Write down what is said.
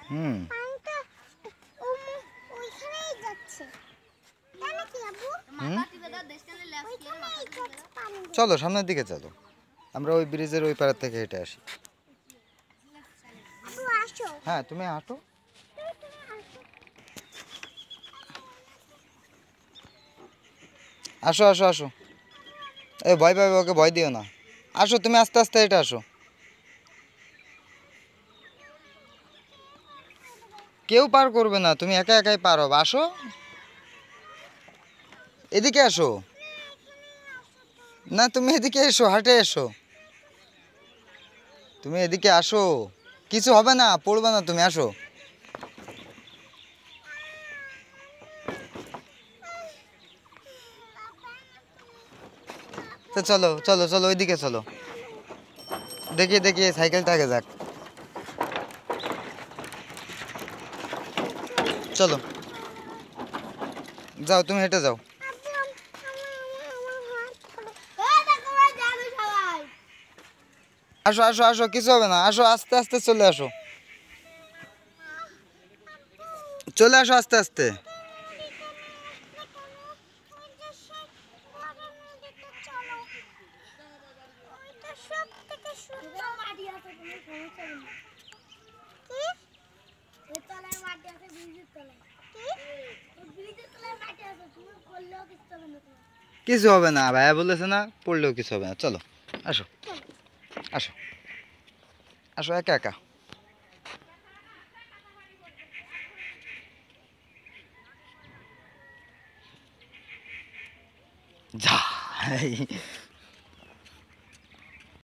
হুম চলো সামনের দিকে চলো, আমরা ওই ব্রিজের ওই পাড়ার থেকে হেঁটে আসি। হ্যাঁ তুমি হাঁটো। আসো আসো আসো, এই ভয় পাবে, ওকে ভয় দিও না। আসো তুমি আস্তে আস্তে হেঁটে আসো। কেউ পার করবে না, তুমি একা একাই পার হবে। আসো এদিকে আসো। না তুমি এদিকে এসো, হাঁটে এসো। তুমি এদিকে আসো, কিছু হবে না, পড়বে না, তুমি আসো। তো চলো চলো চলো ওইদিকে চলো, দেখিয়ে দেখিয়ে সাইকেলটা আগে যাক। চলো যাও, তুমি হেঁটে যাও। আসো আসো আসো, কিছু হবে না, আসো আস্তে আস্তে চলে আসো, চলে আসো আস্তে আস্তে। কিছু হবে না, ভাইয়া বলেছে না, পড়লেও কিছু হবে না। চলো আসো আসো আসো, একা একা যা।